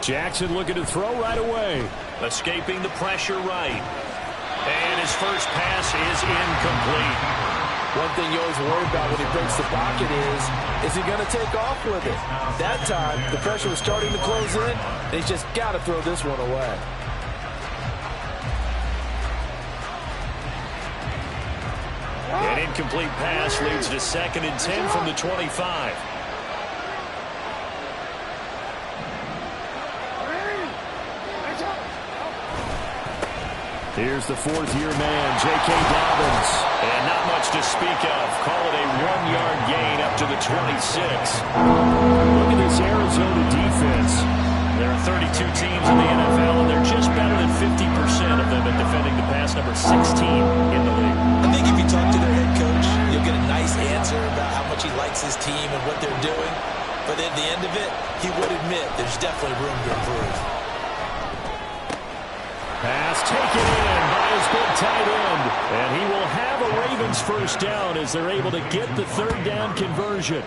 Jackson looking to throw right away. Escaping the pressure right. And his first pass is incomplete. One thing you always worry about when he breaks the pocket is he going to take off with it? That time, the pressure was starting to close in, and he's just got to throw this one away. An incomplete pass leads to 2nd and 10 from the 25. Here's the 4th-year man, J.K. Dobbins. And not much to speak of. Call it a 1-yard gain up to the 26. Look at this Arizona defense. There are 32 teams in the NFL, and they're just better than 50% of them at defending the pass, number 16 in the league. I think if you talk to their head coach, you'll get a nice answer about how much he likes his team and what they're doing. But at the end of it, he would admit there's definitely room to improve. Pass taken in by his big tight end. And he will have a Ravens first down as they're able to get the 3rd down conversion.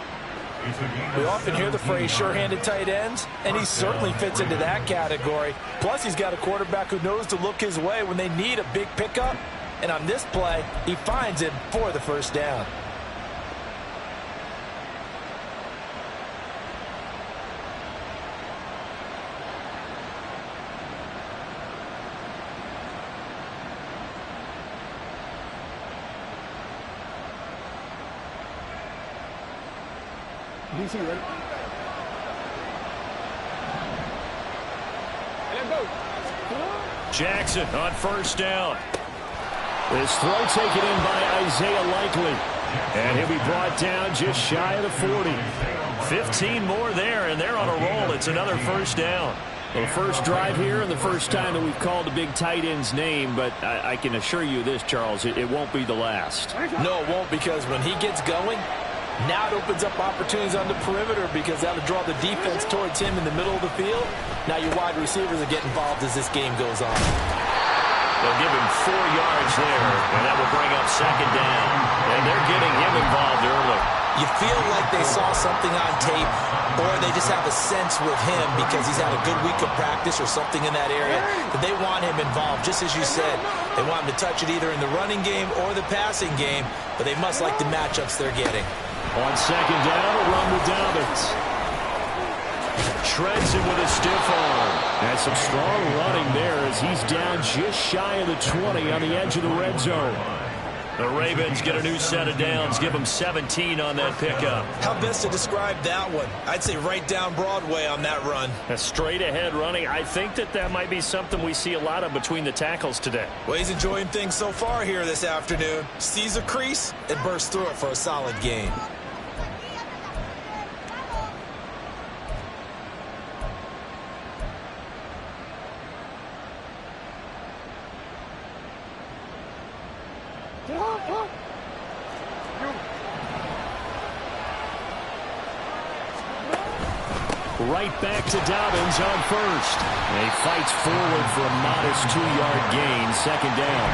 We often hear the phrase sure-handed tight ends, and he certainly fits into that category. Plus, he's got a quarterback who knows to look his way when they need a big pickup. And on this play, he finds it for the first down. DC, ready? Let's go. Jackson on first down. This throw taken in by Isaiah Likely. And he'll be brought down just shy of the 40. 15 more there, and they're on a roll. It's another first down. Well, the first drive here and the first time that we've called the big tight end's name, but I can assure you this, Charles, it won't be the last. No, it won't, because when he gets going, now it opens up opportunities on the perimeter because that'll draw the defense towards him in the middle of the field. Now your wide receivers are getting involved as this game goes on. They'll give him 4 yards there, and that will bring up 2nd down. And they're getting him involved early. You feel like they saw something on tape, or they just have a sense with him because he's had a good week of practice or something in that area that they want him involved, just as you said. They want him to touch it either in the running game or the passing game, but they must like the matchups they're getting. On 2nd down, a run with Dobbins. Shreds him with a stiff arm. And some strong running there as he's down just shy of the 20 on the edge of the red zone. The Ravens get a new set of downs, give them 17 on that pickup. How best to describe that one? I'd say right down Broadway on that run. A straight ahead running. I think that might be something we see a lot of between the tackles today. Well, he's enjoying things so far here this afternoon. Sees a crease and bursts through it for a solid gain. Right back to Dobbins on first. And he fights forward for a modest 2-yard gain, 2nd down.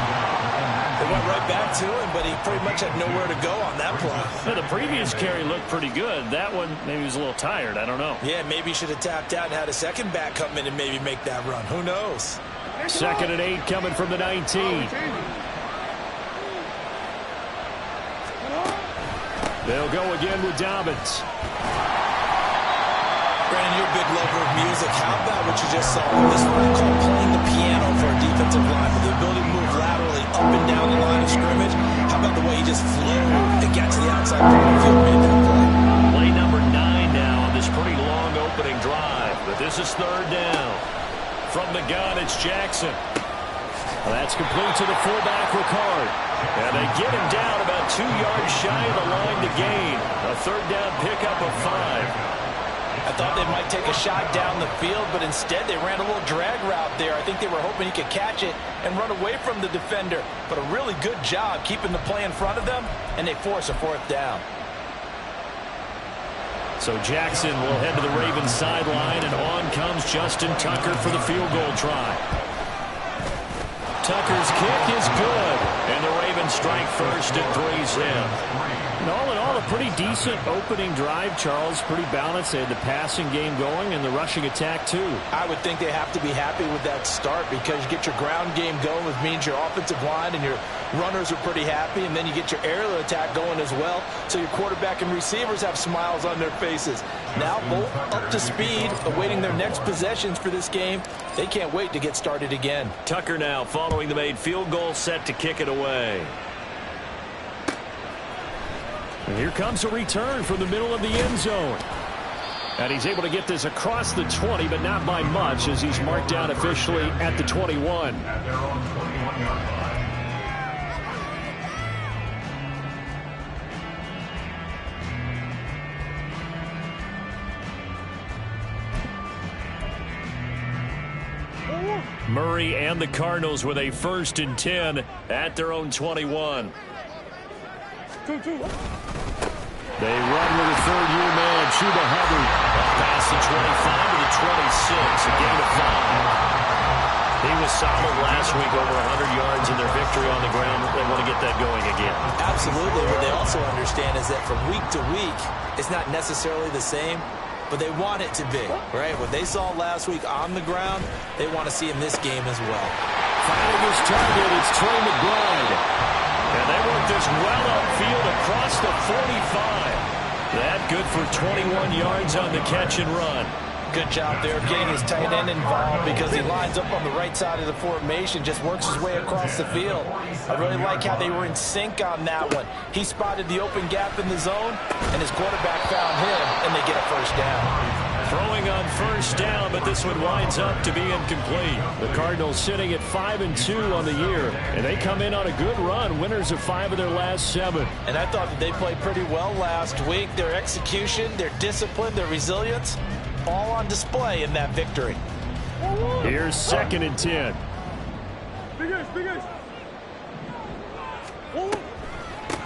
They went right back to him, but he pretty much had nowhere to go on that play. Now, the previous carry looked pretty good. That one, maybe he was a little tired. I don't know. Yeah, maybe he should have tapped out and had a second back come in and maybe make that run. Who knows? 2nd and 8 coming from the 19. They'll go again with Dobbins. Brandon, you're a big lover of music. How about what you just saw? This is what I call playing the piano for a defensive line, with the ability to move laterally up and down the line of scrimmage. How about the way he just flew and got to the outside part of the field and made that play? Play number 9 now on this pretty long opening drive, but this is 3rd down. From the gun, it's Jackson. Well, that's complete to the fullback, Ricard. And they get him down about 2 yards shy of the line to gain. A 3rd down pickup of 5. I thought they might take a shot down the field, but instead they ran a little drag route there. I think they were hoping he could catch it and run away from the defender. But a really good job keeping the play in front of them, and they force a 4th down. So Jackson will head to the Ravens sideline, and on comes Justin Tucker for the field goal try. Tucker's kick is good, and the Ravens strike first and 3's in. And all in all, a pretty decent opening drive, Charles. Pretty balanced. They had the passing game going and the rushing attack, too. I would think they have to be happy with that start because you get your ground game going, which means your offensive line and your runners are pretty happy, and then you get your aerial attack going as well, so your quarterback and receivers have smiles on their faces. Now both up to speed, awaiting their next possessions for this game. They can't wait to get started again. Tucker now following the made field goal, set to kick it away. And here comes a return from the middle of the end zone. And he's able to get this across the 20, but not by much, as he's marked down officially at the 21. Murray and the Cardinals with a 1st and 10 at their own 21. They run with a third-year man, Chuba Hubbard. Past the 25 to the 26, a gain of 5. He was solid last week, over 100 yards in their victory on the ground. They want to get that going again. Absolutely. What they also understand is that from week to week, it's not necessarily the same, but they want it to be, right? What they saw last week on the ground, they want to see in this game as well. Finding his target, it's Trey McBride. And they work this well upfield across the 45. That good for 21 yards on the catch and run. Good job there getting his tight end involved because he lines up on the right side of the formation, just works his way across the field. I really like how they were in sync on that one. He spotted the open gap in the zone, and his quarterback found him, and they get a first down. Throwing on 1st down, but this one winds up to be incomplete. The Cardinals sitting at 5-2 on the year, and they come in on a good run, winners of 5 of their last 7. And I thought that they played pretty well last week. Their execution, their discipline, their resilience, all on display in that victory. Here's 2nd and 10.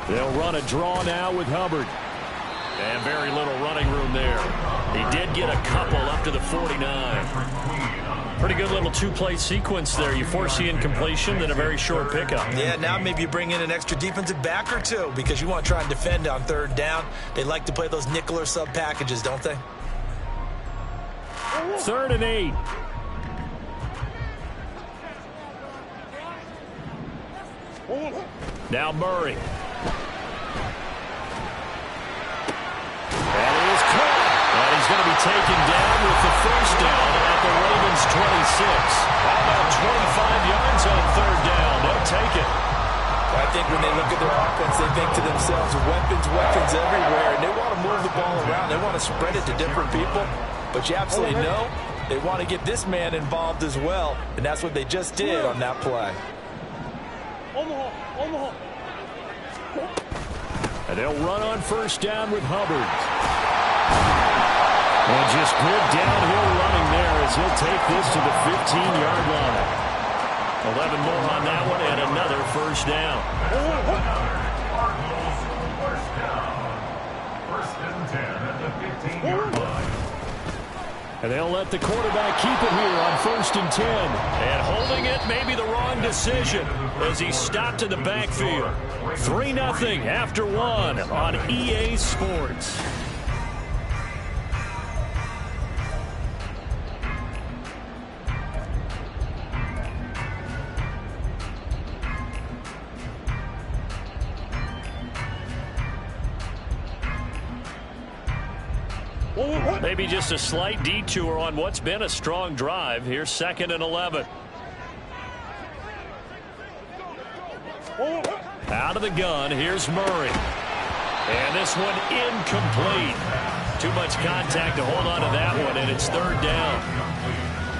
They'll run a draw now with Hubbard. And very little running room there. He did get a couple up to the 49. Pretty good little two-play sequence there. You force the incompletion, then a very short pickup. Yeah, now maybe you bring in an extra defensive back or two because you want to try and defend on 3rd down. They like to play those nickel or sub packages, don't they? 3rd and 8. Now Murray. And he is caught. And he's going to be taken down with the 1st down at the Ravens 26. How about 25 yards on 3rd down? They'll take it. I think when they look at their offense, they think to themselves, weapons everywhere, and they want to move the ball around. They want to spread it to different people. But you absolutely know they want to get this man involved as well, and that's what they just did on that play. And they'll run on 1st down with Hubbard. And just good downhill running there as he'll take this to the 15-yard line. 11 more on that one and another 1st down. 1st and 10 at the 15-yard line. And they'll let the quarterback keep it here on 1st and 10. And holding it may be the wrong decision as he stopped in the backfield. 3-0 after 1 on EA Sports. Maybe just a slight detour on what's been a strong drive. Here's 2nd and 11. Out of the gun, here's Murray. And this one incomplete. Too much contact to hold on to that one, and it's 3rd down.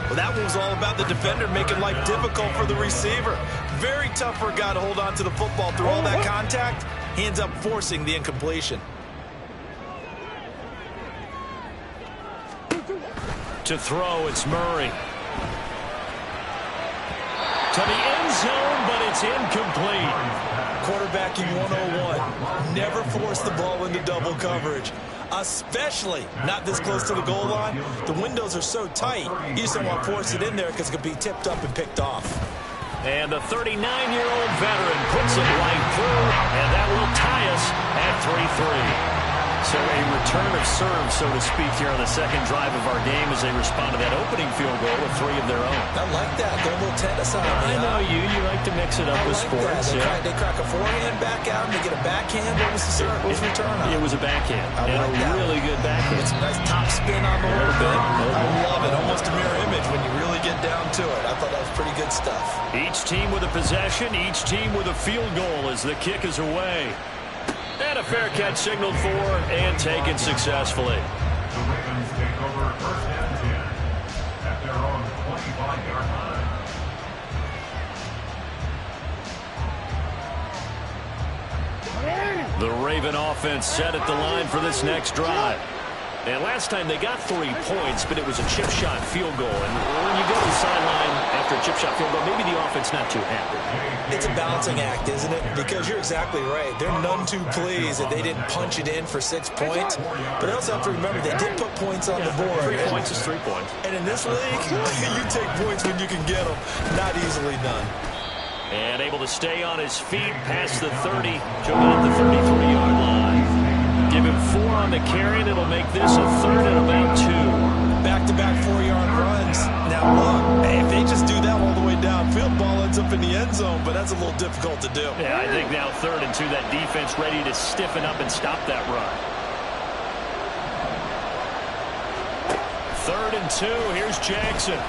Well, that one was all about the defender making life difficult for the receiver. Very tough for a guy to hold on to the football through all that contact. He ends up forcing the incompletion. To throw, it's Murray. To the end zone, but it's incomplete. Quarterbacking 101. Never force the ball into double coverage, especially not this close to the goal line. The windows are so tight, you just don't want to force it in there because it could be tipped up and picked off. And the 39-year-old veteran puts it right through, and that will tie us at 3-3. So a return of serve, so to speak, here on the second drive of our game as they respond to that opening field goal with 3 of their own. I like that. Go a little tennis on I me. know you. You like to mix it up with sports. They crack a forehand back out, and they get a backhand. What was the serve? What was the return on? It was a backhand. I and like a really good backhand. It's a nice top spin on the little bit. I love it. Almost a mirror image when you really get down to it. I thought that was pretty good stuff. Each team with a possession, each team with a field goal as the kick is away. And a fair catch signaled for and taken successfully. The Ravens take over first and 10 at their own 25-yard line. The Raven offense set at the line for this next drive. And last time they got 3 points, but it was a chip shot field goal. And when you go to the sideline after a chip shot field goal, maybe the offense not too happy. It's a balancing act, isn't it? Because you're exactly right. They're none too pleased that they didn't punch it in for 6 points. But they also have to remember they did put points on the board. 3 points is 3 points. And in this league, you take points when you can get them. Not easily done. And able to stay on his feet past the 30 to about the 33-yard line. Give him 4 on the carry, and it'll make this a 3rd and about 2. Back-to-back 4-yard runs. Now, look, if they just do that all the way downfield, ball ends up in the end zone, but that's a little difficult to do. Yeah, I think now 3rd and 2, that defense ready to stiffen up and stop that run. 3rd and 2, here's Jackson.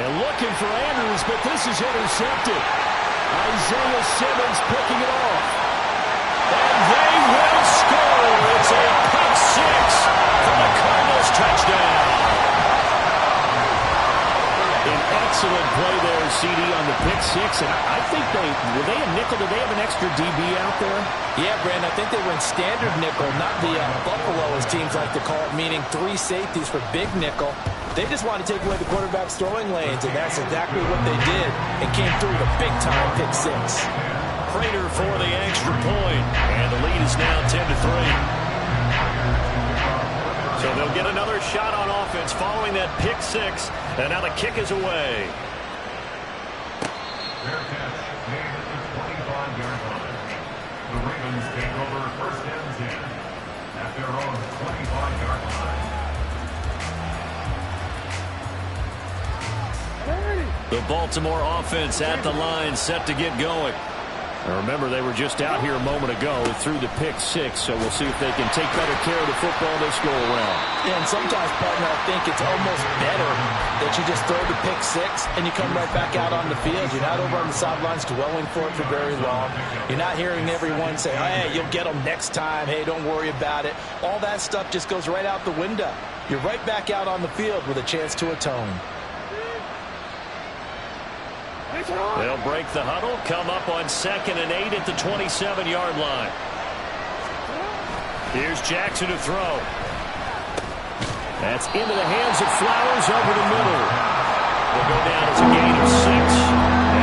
And looking for Andrews, but this is intercepted. Isaiah Simmons picking it off. And they will score. It's a pick 6 for the Cardinals touchdown. An excellent play there, CD, on the pick 6. And I think were they a nickel? Did they have an extra DB out there? Yeah, Brandon, I think they were in standard nickel, not the Buffalo, as teams like to call it, meaning 3 safeties for big nickel. They just want to take away the quarterback's throwing lanes, and that's exactly what they did, and came through with a big-time pick 6. Prater for the extra point, and the lead is now 10-3. So they'll get another shot on offense following that pick 6, and now the kick is away. Fair catch made at the 25-yard line. The Ravens take over first and 10 at their own 25-yard line. The Baltimore offense at the line, set to get going. Now remember, they were just out here a moment ago through the pick 6, so we'll see if they can take better care of the football this go around. Yeah, and sometimes, partner, I think it's almost better that you just throw the pick 6 and you come right back out on the field. You're not over on the sidelines dwelling for it for very long. You're not hearing everyone say, hey, you'll get them next time. Hey, don't worry about it. All that stuff just goes right out the window. You're right back out on the field with a chance to atone. They'll break the huddle, come up on 2nd and 8 at the 27-yard line. Here's Jackson to throw. That's into the hands of Flowers over the middle. Will go down as a gain of 6,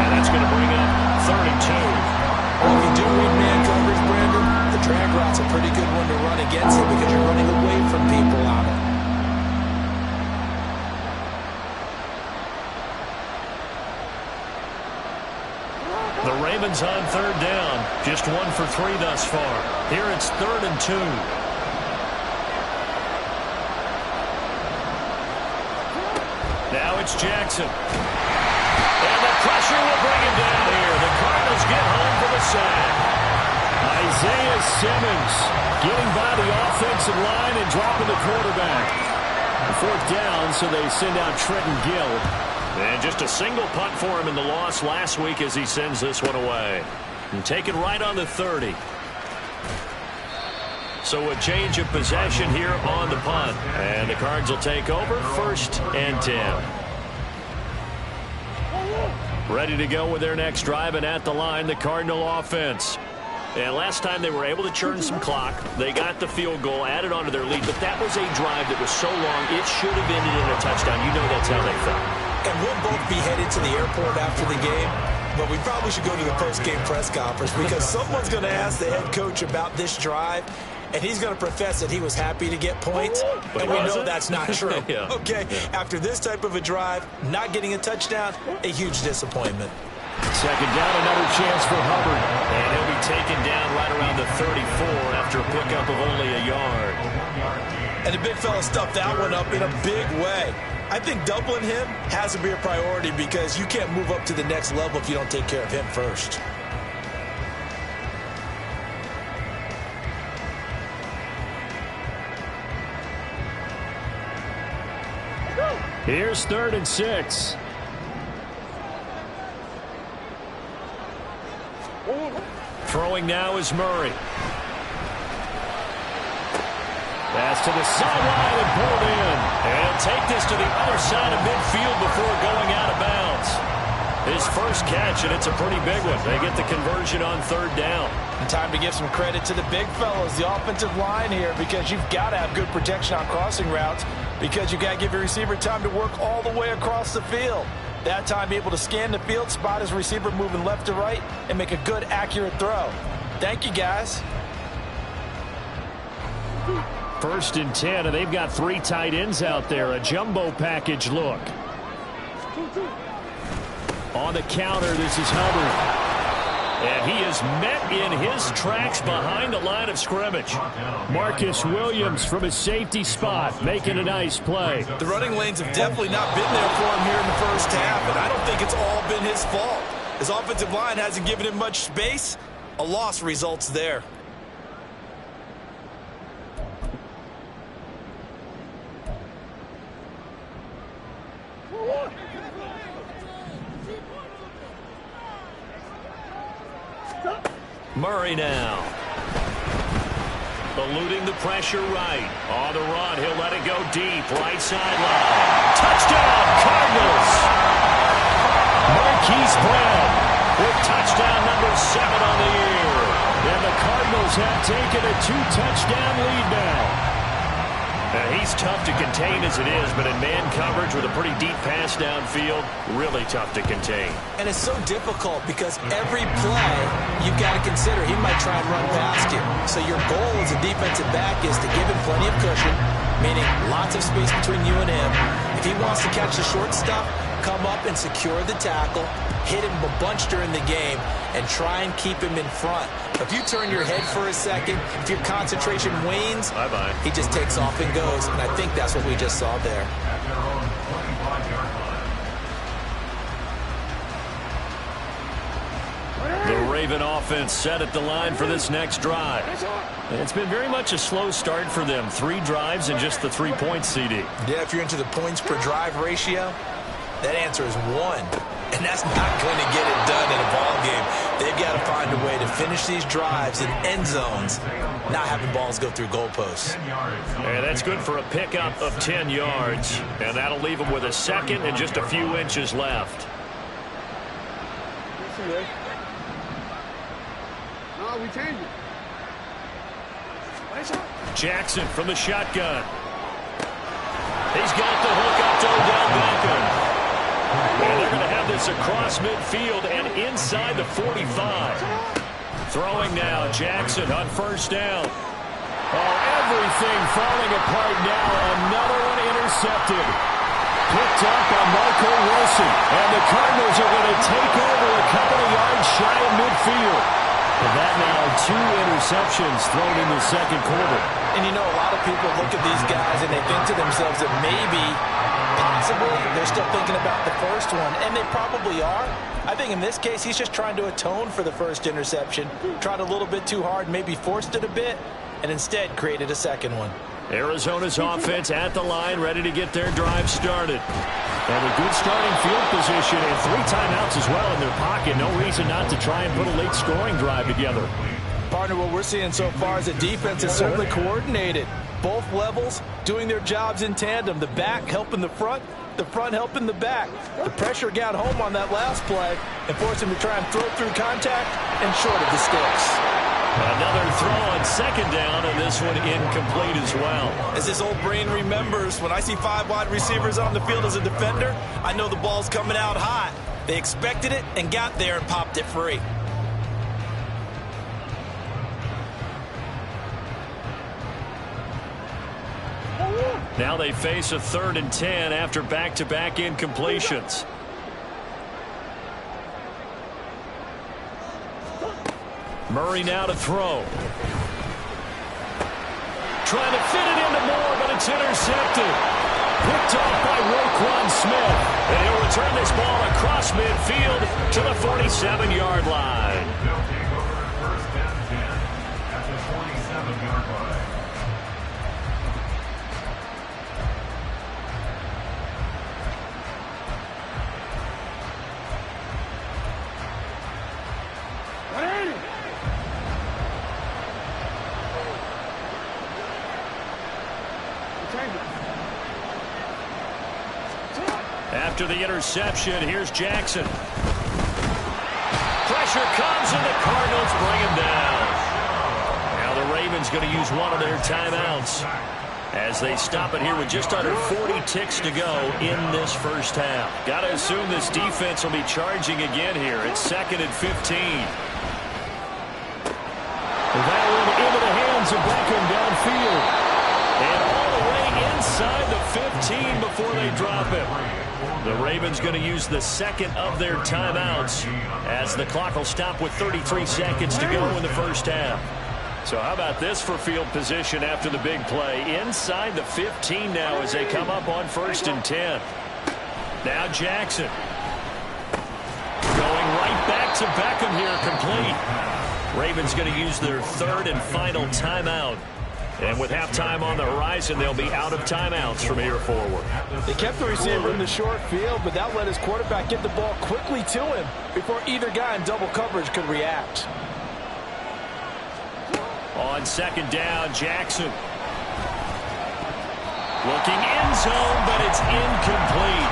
and that's going to bring up 3rd and 2. Well, if you do read man coverage, Brandon, the drag route's a pretty good one to run against it because you're running away from people on it. The Ravens on 3rd down. Just 1 for 3 thus far. Here it's 3rd and 2. Now it's Jackson. And the pressure will bring him down here. The Cardinals get home for the sack. Isaiah Simmons getting by the offensive line and dropping the quarterback. The 4th down, so they send out Trenton Gill. And just a single punt for him in the loss last week as he sends this one away. And taken right on the 30. So a change of possession here on the punt. And the Cards will take over 1st and 10. Ready to go with their next drive, and at the line, the Cardinal offense. And last time they were able to churn some clock. They got the field goal, added onto their lead, but that was a drive that was so long, it should have ended in a touchdown. You know that's how they felt. And we'll both be headed to the airport after the game, but we probably should go to the post-game press conference because someone's going to ask the head coach about this drive. and he's going to profess that he was happy to get points, but and we know that's not true. Yeah. Okay, after this type of a drive, not getting a touchdown, a huge disappointment. Second down, another chance for Hubbard. And he'll be taken down right around the 34 after a pickup of only a yard. And the big fella stuffed that one up in a big way. I think doubling him has to be a priority because you can't move up to the next level if you don't take care of him first. Here's 3rd and 6. Throwing now is Murray. Pass to the sideline and pulled in. And take this to the other side of midfield before going out of bounds. His first catch, and it's a pretty big one. They get the conversion on 3rd down. And time to give some credit to the big fellas, the offensive line here, because you've got to have good protection on crossing routes because you've got to give your receiver time to work all the way across the field. That time, be able to scan the field, spot his receiver moving left to right, and make a good, accurate throw. Thank you, guys. 1st and 10, and they've got 3 tight ends out there. A jumbo package look. On the counter, this is Hubbard. And he is met in his tracks behind the line of scrimmage. Marcus Williams from his safety spot making a nice play. The running lanes have definitely not been there for him here in the first half, and I don't think it's all been his fault. His offensive line hasn't given him much space. A loss results there. Murray now. Eluding the pressure right. On the run, he'll let it go deep. Right sideline. Touchdown, Cardinals! Marquise Brown with touchdown number 7 on the year. And the Cardinals have taken a 2-touchdown lead now. He's tough to contain as it is, but in man coverage with a pretty deep pass downfield, really tough to contain. And it's so difficult because every play you've got to consider he might try and run past you. So your goal as a defensive back is to give him plenty of cushion, meaning lots of space between you and him. If he wants to catch the short stuff, come up and secure the tackle, hit him a bunch during the game, and try and keep him in front. If you turn your head for a second, if your concentration wanes, bye-bye. He just takes off and goes, and I think that's what we just saw there. At their own 25-yard line. The Raven offense set at the line for this next drive. It's been very much a slow start for them. 3 drives and just the 3 points, CD. Yeah, if you're into the points per drive ratio, that answer is 1. And that's not going to get it done in a ball game. They've got to find a way to finish these drives in end zones, not having balls go through goalposts. And that's good for a pickup of 10 yards. And that'll leave them with a second and just a few inches left. No, we changed it. Jackson from the shotgun. He's got the hook up to Odell Beckham. And they're going to have this across midfield and inside the 45. Throwing now, Jackson on 1st down. Oh, everything falling apart now. Another one intercepted. Picked up by Marco Wilson. And the Cardinals are going to take over a couple of yards shy of midfield. And that now 2 interceptions thrown in the second quarter. And you know, a lot of people look at these guys and they think to themselves that maybe, possibly, they're still thinking about the first one, and they probably are. I think in this case, he's just trying to atone for the first interception. Tried a little bit too hard, maybe forced it a bit, and instead created a second one. Arizona's offense at the line, ready to get their drive started. And a good starting field position and 3 timeouts as well in their pocket. No reason not to try and put a late scoring drive together. Partner, what we're seeing so far is the defense is certainly coordinated. Both levels doing their jobs in tandem. The back helping the front helping the back. The pressure got home on that last play and forced him to try and throw through contact and short of the sticks. Another throw on 2nd down, and this one incomplete as well. As this old brain remembers, when I see 5 wide receivers on the field as a defender, I know the ball's coming out hot. They expected it and got there and popped it free. Now they face a 3rd and 10 after back-to-back incompletions. Murray now to throw. Trying to fit it into Moore, but it's intercepted. Picked off by Roquan Smith. And he'll return this ball across midfield to the 47-yard line. They'll take over first and 10 at the 47-yard line. After the interception, here's Jackson. Pressure comes, and the Cardinals bring him down. Now the Ravens going to use one of their timeouts as they stop it here with just under 40 ticks to go in this first half. Got to assume this defense will be charging again here. It's 2nd and 15. That one into the hands of Beckham downfield. And all the way inside the 15 before they drop it. The Ravens going to use the second of their timeouts as the clock will stop with 33 seconds to go in the first half. So how about this for field position after the big play? Inside the 15 now as they come up on 1st and 10. Now Jackson. Going right back to Beckham here, complete. Ravens going to use their 3rd and final timeout. And with halftime on the horizon, they'll be out of timeouts from here forward. They kept the receiver in the short field, but that let his quarterback get the ball quickly to him before either guy in double coverage could react. On 2nd down, Jackson. Looking end zone, but it's incomplete.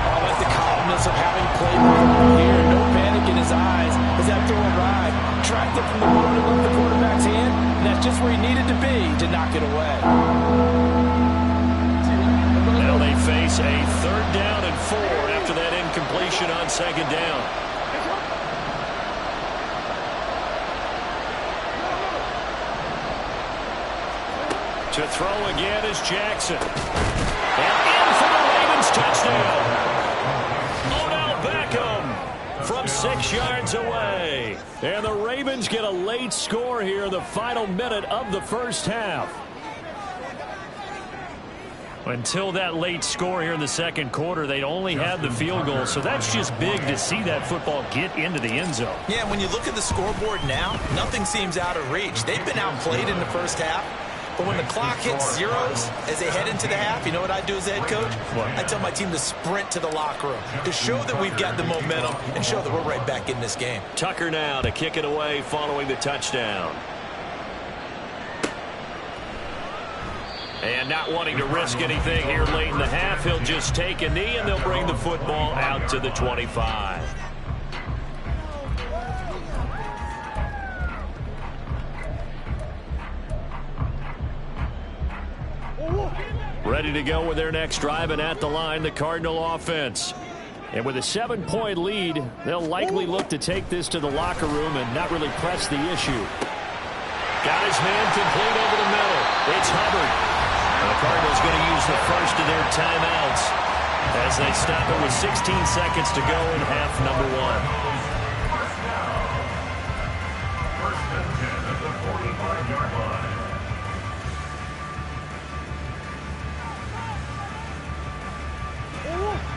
Oh, like the calmness of having played before here. No panic in his eyes as that throw arrived. Tracked it from the moment it left the quarterback's hand, and that's just where he needed to be to knock it away. Now they face a 3rd down and 4 after that incompletion on 2nd down. To throw again is Jackson. And in for the Ravens touchdown. Odell Beckham from 6 yards away. And the Ravens get a late score here in the final minute of the first half. Until that late score here in the 2nd quarter, they'd only had the field goal, so that's just big to see that football get into the end zone. Yeah, when you look at the scoreboard now, nothing seems out of reach. They've been outplayed in the first half. But when the clock hits zeros as they head into the half, you know what I do as a head coach? What? I tell my team to sprint to the locker room to show that we've got the momentum and show that we're right back in this game. Tucker now to kick it away following the touchdown. And not wanting to risk anything here late in the half, he'll just take a knee and they'll bring the football out to the 25. Ready to go with their next drive, and at the line, the Cardinal offense. And with a 7-point lead, they'll likely look to take this to the locker room and not really press the issue. Got his man complete over the middle. It's Hubbard. And the Cardinals going to use the first of their timeouts as they stop it with 16 seconds to go in half number 1. First and 10 at the 45-yard line.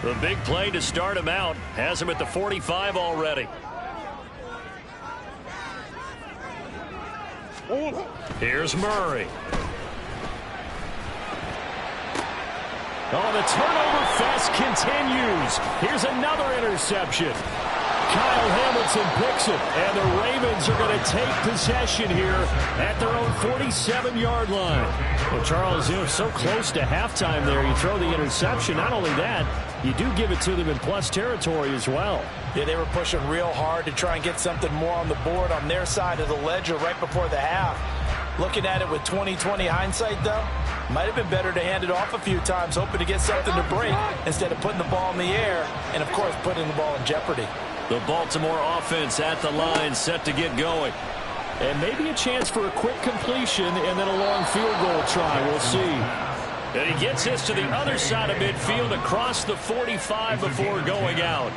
The big play to start him out has him at the 45 already. Here's Murray. Oh, the turnover fest continues. Here's another interception. Kyle Hamilton picks it, and the Ravens are going to take possession here at their own 47-yard line. Well, Charles, you know, so close to halftime there, you throw the interception. Not only that, you do give it to them in plus territory as well. Yeah, they were pushing real hard to try and get something more on the board on their side of the ledger right before the half. Looking at it with 20/20 hindsight, though, might have been better to hand it off a few times, hoping to get something to break instead of putting the ball in the air and, of course, putting the ball in jeopardy. The Baltimore offense at the line, set to get going. And maybe a chance for a quick completion and then a long field goal try. We'll see. And he gets this to the other side of midfield across the 45 before going out.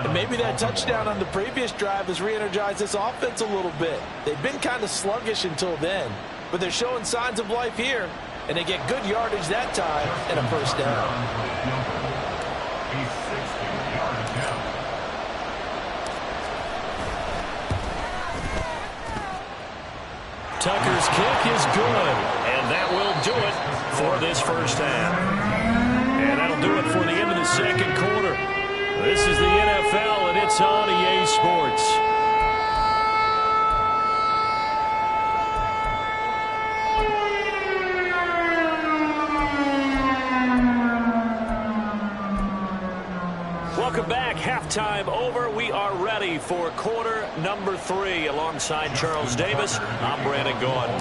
And maybe that touchdown on the previous drive has re-energized this offense a little bit. They've been kind of sluggish until then, but they're showing signs of life here, and they get good yardage that time and a first down. Tucker's kick is good, and that will do it for this first half. And that'll do it for the end of the second quarter. This is the NFL, and it's on EA Sports. Welcome back. Halftime over. We are ready for quarter number 3. Alongside Charles Davis, I'm Brandon Gordon.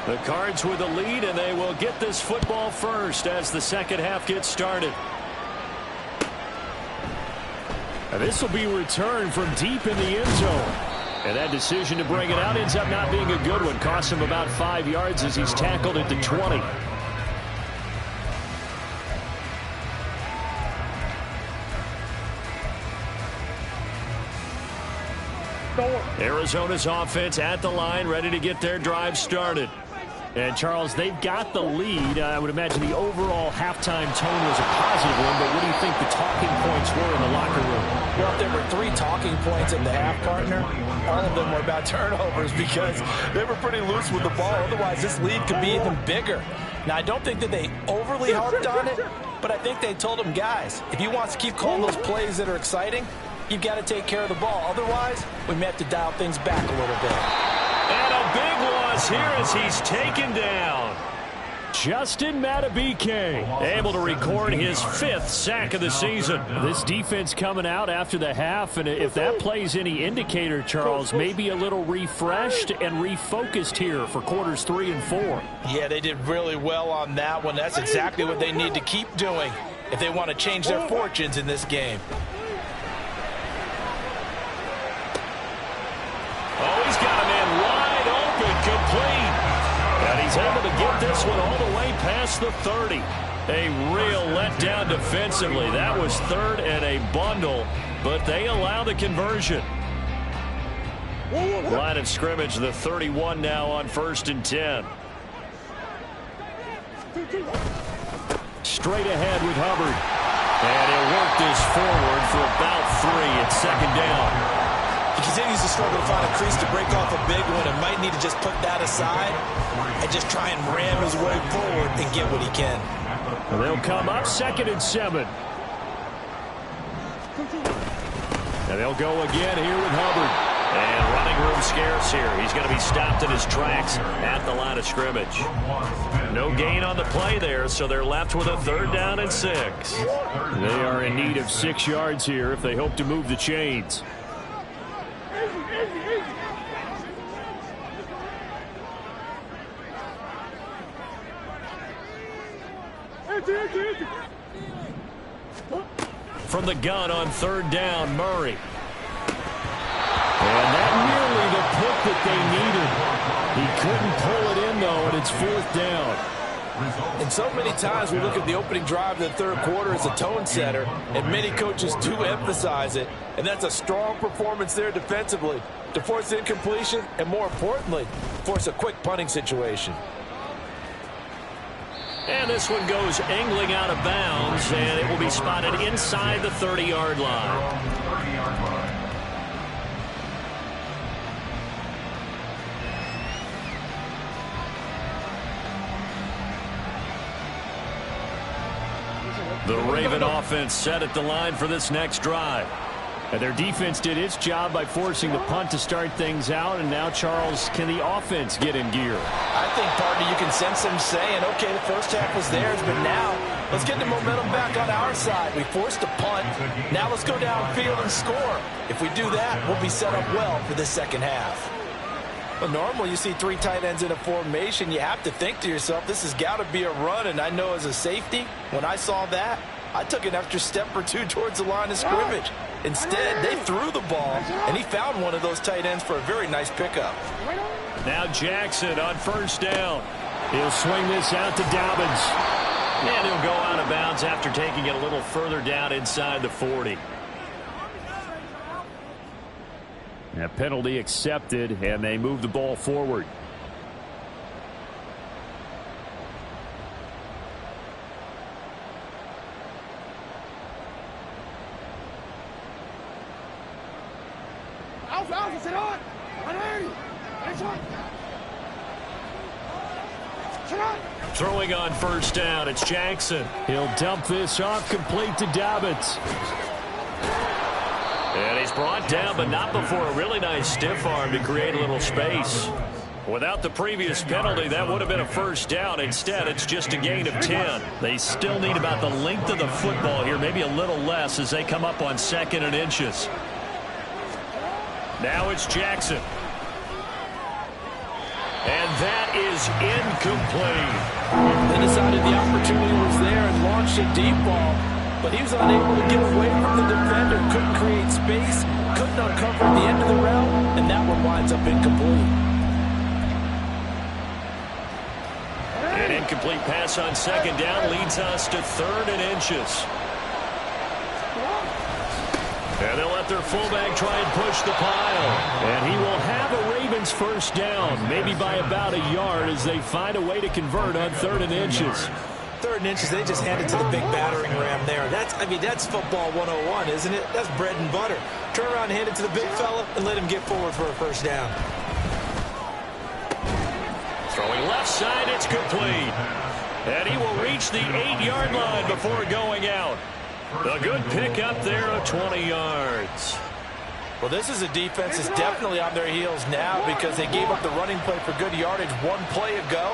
The Cards with the lead, and they will get this football first as the second half gets started. And this will be returned from deep in the end zone. And that decision to bring it out ends up not being a good one. Costs him about 5 yards as he's tackled at the 20. Arizona's offense at the line, ready to get their drive started. And, Charles, they've got the lead. I would imagine the overall halftime tone was a positive one, but what do you think the talking points were in the locker room? Well, if there were 3 talking points at the half, partner, all of them were about turnovers because they were pretty loose with the ball. Otherwise, this lead could be even bigger. Now, I don't think that they overly harped on it, but I think they told them, guys, if you want to keep calling those plays that are exciting, you've got to take care of the ball. Otherwise, we may have to dial things back a little bit. And a big loss here as he's taken down. Justin Madubuike able to record his 5th sack of the season. This defense coming out after the half, and if that plays any indicator, Charles, maybe a little refreshed and refocused here for quarters 3 and 4. Yeah, they did really well on that one. That's exactly what they need to keep doing if they want to change their fortunes in this game. Oh, he's got a man wide open, complete. And he's able to get this one all the way past the 30. A real letdown defensively. That was 3rd and a bundle, but they allow the conversion. Line of scrimmage, the 31 now on 1st and 10. Straight ahead with Hubbard. And he'll work this forward for about 3 at 2nd down. He continues to struggle to find a crease to break off a big one and might need to just put that aside and just try and ram his way forward and get what he can. And they'll come up 2nd and 7. And they'll go again here with Hubbard. And running room scarce here. He's going to be stopped in his tracks at the line of scrimmage. No gain on the play there, so they're left with a 3rd down and 6. They are in need of 6 yards here if they hope to move the chains. From the gun on 3rd down, Murray. And that nearly the pick that they needed. He couldn't pull it in, though, and it's 4th down. And so many times we look at the opening drive of the 3rd quarter as a tone setter, and many coaches do emphasize it, and that's a strong performance there defensively to force incompletion and, more importantly, force a quick punting situation. And this one goes angling out of bounds, and it will be spotted inside the 30-yard line. The Raven offense set at the line for this next drive. And their defense did its job by forcing the punt to start things out. And now, Charles, can the offense get in gear? I think, partner, you can sense them saying, okay, the first half was theirs, but now let's get the momentum back on our side. We forced a punt. Now let's go downfield and score. If we do that, we'll be set up well for this second half. Well, normally you see 3 tight ends in a formation. You have to think to yourself, this has got to be a run. And I know as a safety, when I saw that, I took an extra step or 2 towards the line of scrimmage. Instead, they threw the ball, and he found one of those tight ends for a very nice pickup. Now Jackson on 1st down. He'll swing this out to Dobbins. And he'll go out of bounds after taking it a little further down inside the 40. A penalty accepted, and they move the ball forward. Throwing on first down, it's Jackson. He'll dump this off complete to Dobbins. And he's brought down, but not before a really nice stiff arm to create a little space. Without the previous penalty, that would have been a first down. Instead, it's just a gain of 10. They still need about the length of the football here, maybe a little less as they come up on 2nd and inches. Now it's Jackson. And that is incomplete. They decided the opportunity was there and launched a deep ball, but he was unable to get away from the defender, couldn't create space, couldn't uncover the end of the route, and that one winds up incomplete. An incomplete pass on 2nd down leads us to 3rd and inches. And they'll let their fullback try and push the pile. And he will have a Ravens first down, maybe by about a yard as they find a way to convert on 3rd and inches. 3rd and inches, they just handed to the big battering ram there. That's football 101, isn't it? That's bread and butter. Turn around and hand it to the big fella and let him get forward for a first down. Throwing left side, it's complete. And he will reach the 8-yard line before going out. A good pickup there of 20 yards. Well, this is a defense that's definitely on their heels now because they gave up the running play for good yardage one play ago.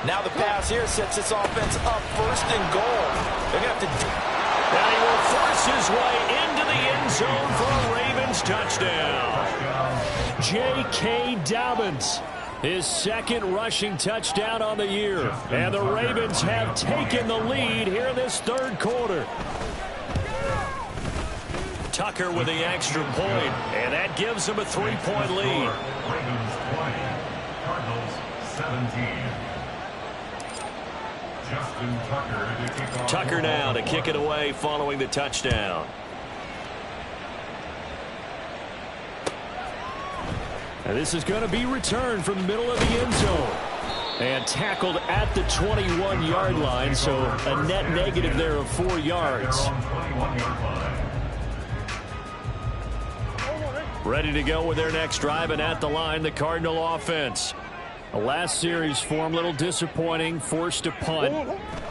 Now the pass here sets this offense up 1st and goal. They're going to have to... And he will force his way into the end zone for a Ravens touchdown. J.K. Dobbins, his 2nd rushing touchdown on the year. And the Ravens have taken the lead here in this 3rd quarter. Tucker with the extra point, and that gives him a 3-point lead. Ravens 20, Cardinals 17. Justin Tucker to kick off. Tucker now to kick it away following the touchdown. And this is going to be returned from the middle of the end zone. And tackled at the 21-yard line, so a net negative there of 4 yards. Ready to go with their next drive, and at the line, the Cardinal offense. The last series for him, a little disappointing, forced a punt.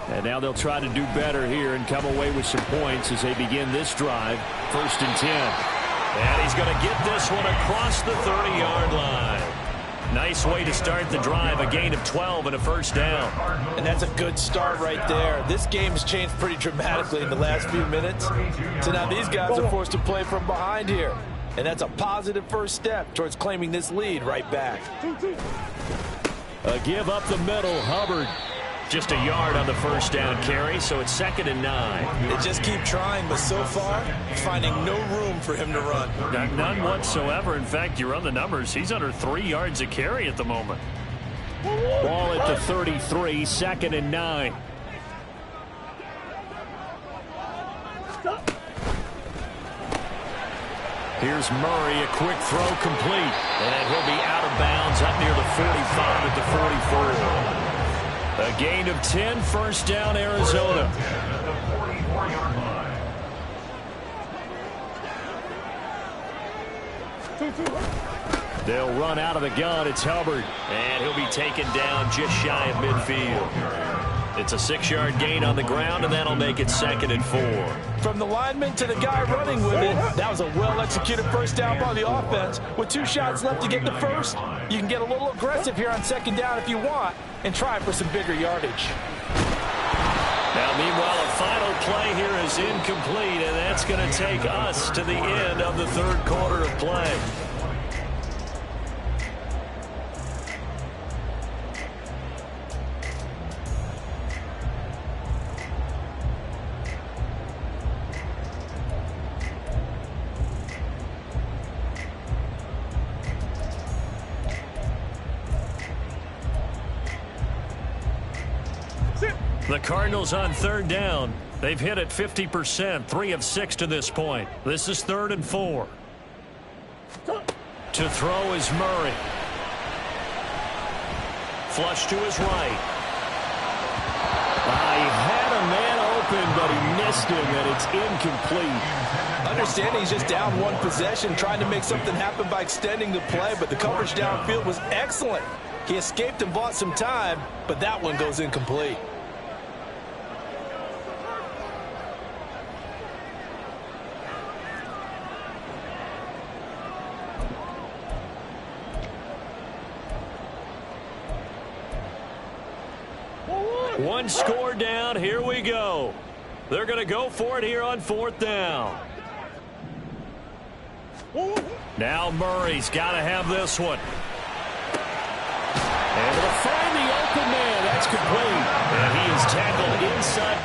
And now they'll try to do better here and come away with some points as they begin this drive, 1st and 10. And he's going to get this one across the 30-yard line. Nice way to start the drive, a gain of 12 and a first down. And that's a good start right there. This game has changed pretty dramatically in the last few minutes. So now these guys are forced to play from behind here. And that's a positive first step towards claiming this lead right back. A give up the middle, Hubbard. Just a yard on the first down carry, so it's 2nd and 9. They just keep trying, but so far, finding no room for him to run. None whatsoever. In fact, you run the numbers, he's under 3 yards a carry at the moment. Ball at the 33, 2nd and 9. Here's Murray, a quick throw complete. And he'll be out of bounds up near the 45 at the 44. A gain of 10, first down, Arizona. They'll run out of the gun. It's Hubbard. And he'll be taken down just shy of midfield. It's a 6-yard gain on the ground, and that'll make it 2nd and 4. From the lineman to the guy running with it, that was a well-executed first down by the offense. With 2 shots left to get the first, you can get a little aggressive here on 2nd down if you want and try for some bigger yardage. Now, meanwhile, a final play here is incomplete, and that's going to take us to the end of the 3rd quarter of play. The Cardinals on third down. They've hit it 50%, 3 of 6 to this point. This is 3rd and 4. To throw is Murray. Flush to his right. He had a man open, but he missed him, and it's incomplete. Understanding he's just down one possession, trying to make something happen by extending the play, but the coverage downfield was excellent. He escaped and bought some time, but that one goes incomplete. One score down. Here we go. They're going to go for it here on 4th down. Now Murray's got to have this one. Able to find the open man. That's complete. And he is tackled inside.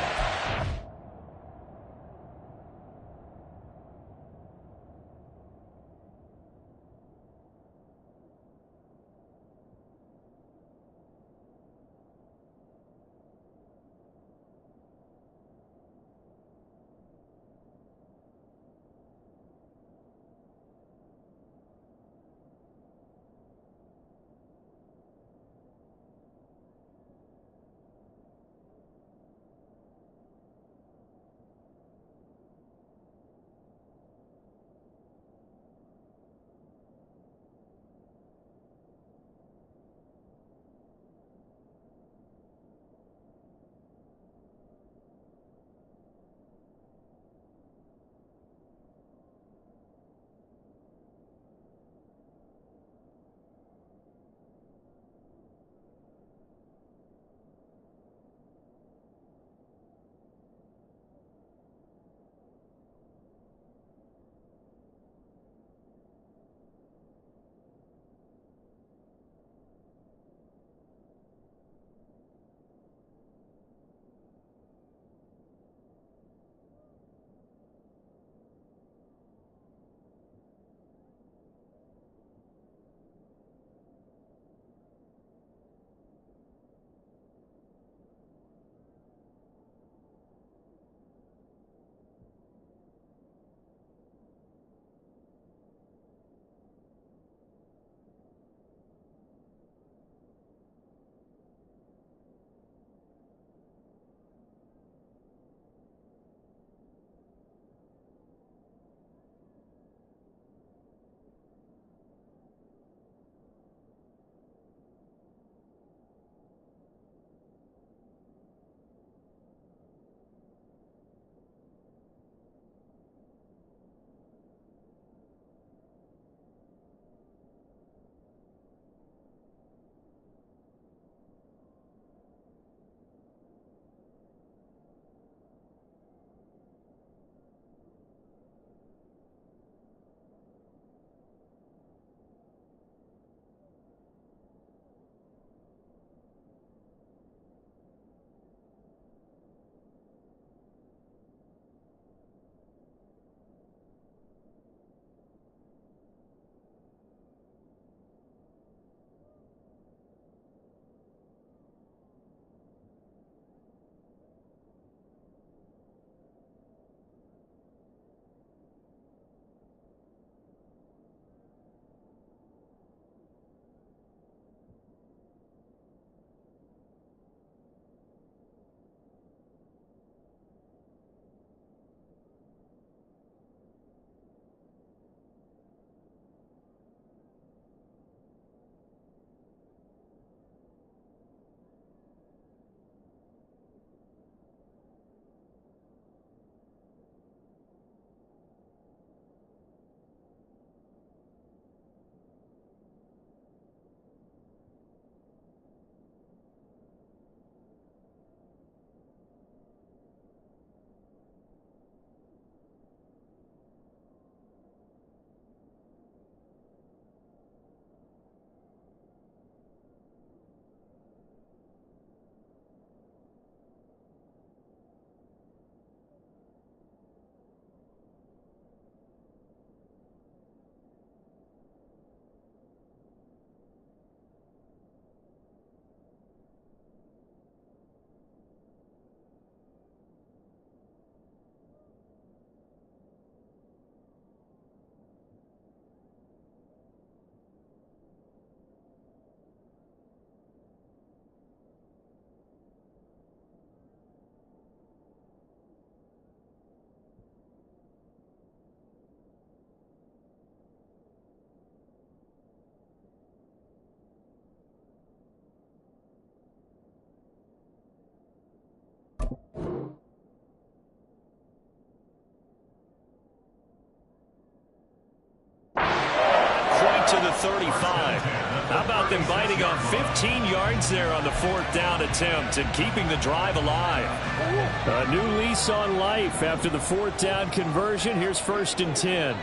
35. How about them biting off 15 yards there on the 4th down attempt and keeping the drive alive? A new lease on life after the 4th down conversion. Here's 1st and 10.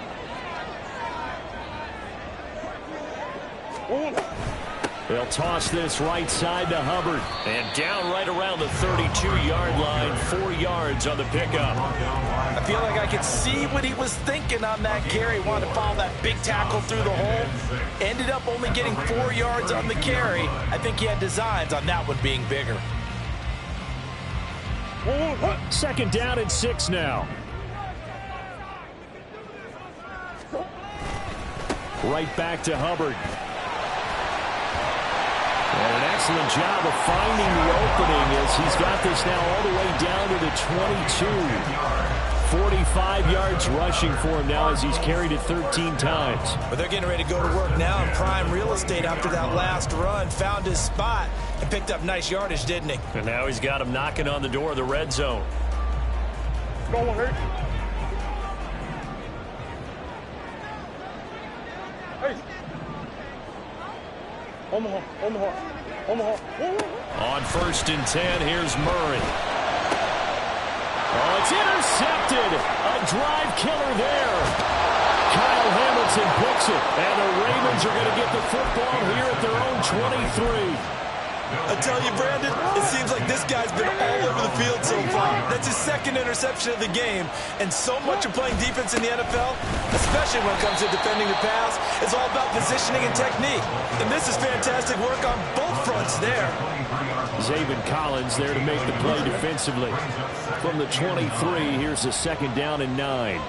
They'll toss this right side to Hubbard. And down right around the 32-yard line, 4 yards on the pickup. I feel like I could see what he was thinking on that carry. Wanted to follow that big tackle through the hole. Ended up only getting 4 yards on the carry. I think he had designs on that one being bigger. 2nd down and 6 now. Right back to Hubbard. And an excellent job of finding the opening as he's got this now all the way down to the 22. 45 yards rushing for him now as he's carried it 13 times. But they're getting ready to go to work now in prime real estate after that last run. Found his spot and picked up nice yardage, didn't he? And now he's got him knocking on the door of the red zone. On 1st and 10, here's Murray. Oh, it's intercepted. A drive killer there. Kyle Hamilton picks it, and the Ravens are going to get the football here at their own 23. I tell you, Brandon, it seems like this guy's been all over the field so far. That's his 2nd interception of the game. And so much of playing defense in the NFL, especially when it comes to defending the pass, is all about positioning and technique. And this is fantastic work on both fronts there. Zaven Collins there to make the play defensively. From the 23, here's a 2nd down and 9.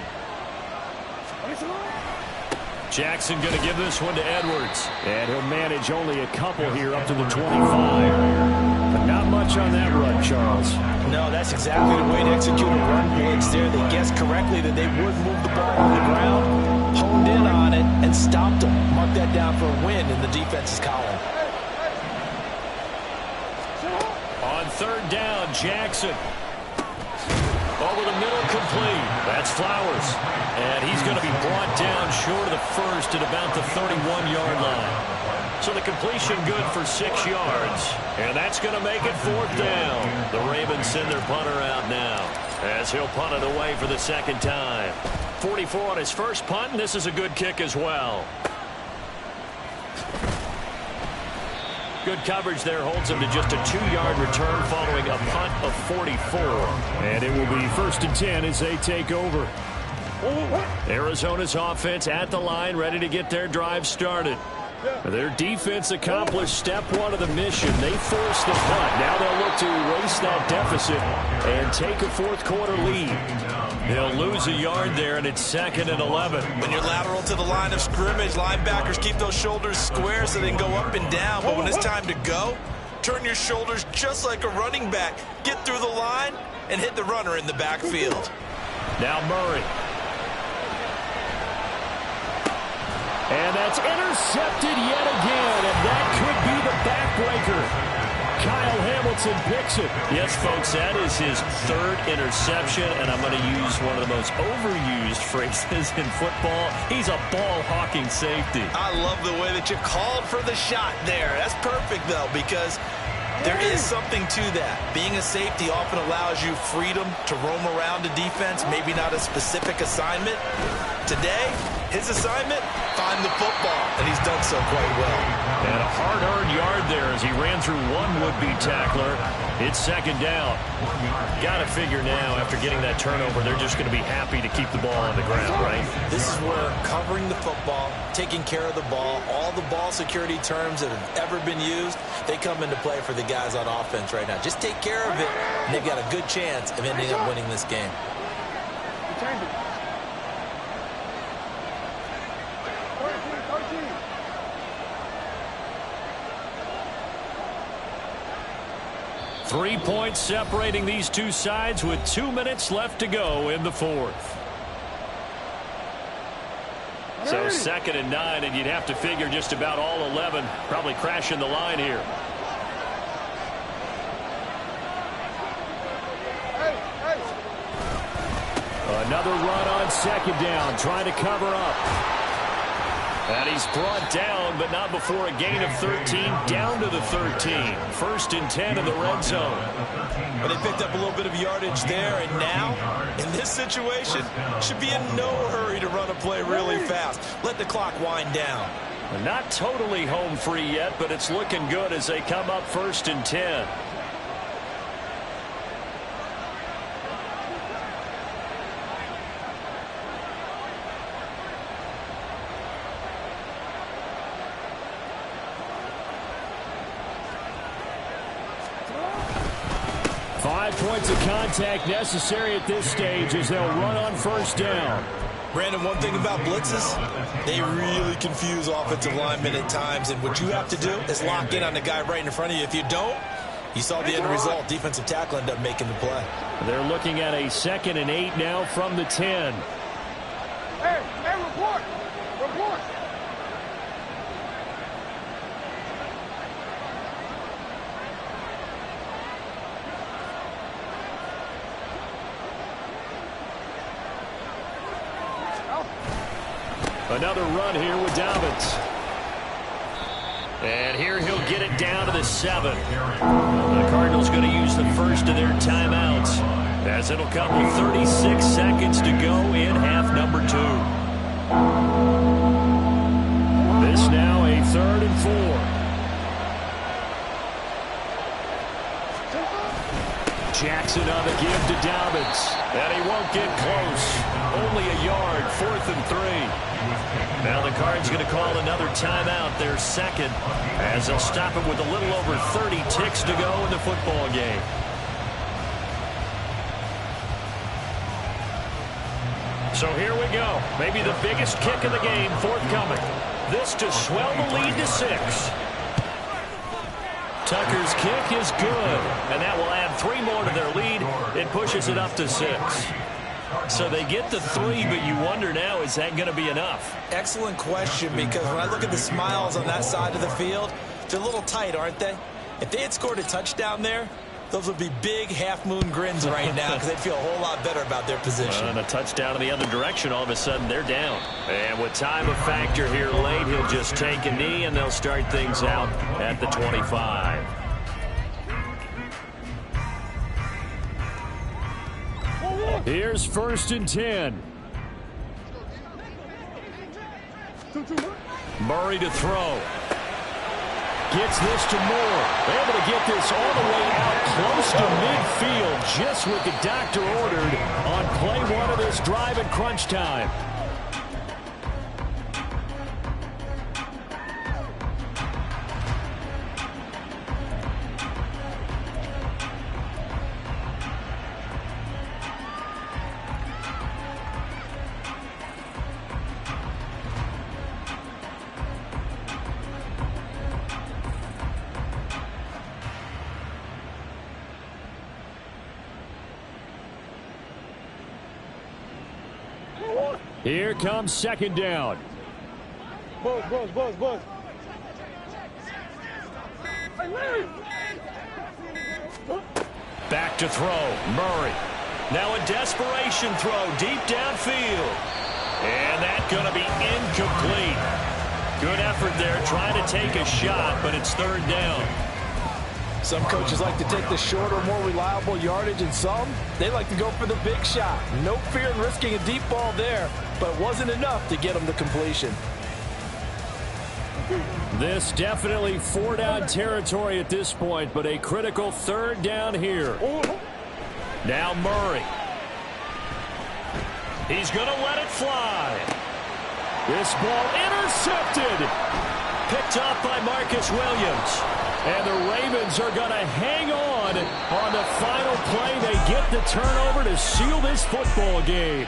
Jackson going to give this one to Edwards. And he'll manage only a couple here up to the 25. But not much on that run, Charles. No, that's exactly the way to execute a run blitz there. They guessed correctly that they would move the ball on the ground, honed in on it, and stopped them. Mark that down for a win in the defense's column. On 3rd down, Jackson. Over the middle, complete. That's Flowers. And he's going to be brought down short of the 1st at about the 31-yard line. So the completion good for 6 yards. And that's going to make it 4th down. The Ravens send their punter out now as he'll punt it away for the 2nd time. 44 on his first punt, and this is a good kick as well. Good coverage there holds him to just a 2-yard return following a punt of 44. And it will be 1st and 10 as they take over. Arizona's offense at the line, ready to get their drive started. Their defense accomplished step 1 of the mission. They forced the punt. Now they'll look to erase that deficit and take a 4th quarter lead. They'll lose a yard there, and it's 2nd and 11. When you're lateral to the line of scrimmage, linebackers keep those shoulders square so they can go up and down. But when it's time to go, turn your shoulders just like a running back. Get through the line and hit the runner in the backfield. Now Murray. And that's intercepted yet again, and that could be the backbreaker. Kyle Hamilton picks it. Yes, folks, that is his 3rd interception, and I'm going to use one of the most overused phrases in football. He's a ball-hawking safety. I love the way that you called for the shot there. That's perfect, though, because there is something to that. Being a safety often allows you freedom to roam around the defense, maybe not a specific assignment. Today, his assignment, find the football, and he's done so quite well. And a hard-earned yard there as he ran through one would-be tackler. It's 2nd down. Got to figure now, after getting that turnover, they're just going to be happy to keep the ball on the ground, right? This is where covering the football, taking care of the ball, all the ball security terms that have ever been used, they come into play for the guys on offense right now. Just take care of it, and they've got a good chance of ending up winning this game. 3 points separating these two sides with 2 minutes left to go in the 4th. So 2nd and 9, and you'd have to figure just about all 11 probably crashing the line here. Another run on 2nd down, trying to cover up. And he's brought down, but not before a gain of 13, down to the 13. First and 10 in the red zone. Well, they picked up a little bit of yardage there, and now, in this situation, should be in no hurry to run a play really fast. Let the clock wind down. Not totally home free yet, but it's looking good as they come up first and 10. Points of contact necessary at this stage as they'll run on first down. Brandon, one thing about blitzes, they really confuse offensive linemen at times, and what you have to do is lock in on the guy right in front of you. If you don't, you saw the end result. Defensive tackle ended up making the play. They're looking at a 2nd and 8 now from the 10. Hey, report! Report! Another run here with Dobbins. And here he'll get it down to the 7. The Cardinals going to use the first of their timeouts, as it'll come with 36 seconds to go in half number 2. This now a 3rd and 4. Jackson on the give to Dobbins. And he won't get close. Only a yard, 4th and 3. Now the Cards going to call another timeout, their second, as they'll stop it with a little over 30 ticks to go in the football game. So here we go. Maybe the biggest kick of the game forthcoming. This to swell the lead to 6. Tucker's kick is good, and that will add 3 more to their lead. It pushes it up to 6. So they get the 3, but you wonder now, is that going to be enough? Excellent question, because when I look at the smiles on that side of the field, they're a little tight, aren't they? If they had scored a touchdown there, those would be big half-moon grins right now because they'd feel a whole lot better about their position. And a touchdown in the other direction, all of a sudden they're down. And with time a factor here late, he'll just take a knee, and they'll start things out at the 25. Here's 1st and 10. Murray to throw. Gets this to Moore. Able to get this all the way out close to midfield, just what the doctor ordered on play 1 of this drive in crunch time. Here comes 2nd down. Buzz. Back to throw. Murray. Now a desperation throw deep downfield. And that's going to be incomplete. Good effort there trying to take a shot, but it's 3rd down. Some coaches like to take the shorter, more reliable yardage, and some, they like to go for the big shot. No fear in risking a deep ball there, but it wasn't enough to get them to completion. This definitely 4-down territory at this point, but a critical 3rd down here. Now Murray. He's going to let it fly. This ball intercepted. Picked off by Marcus Williams. And the Ravens are going to hang on the final play. They get the turnover to seal this football game.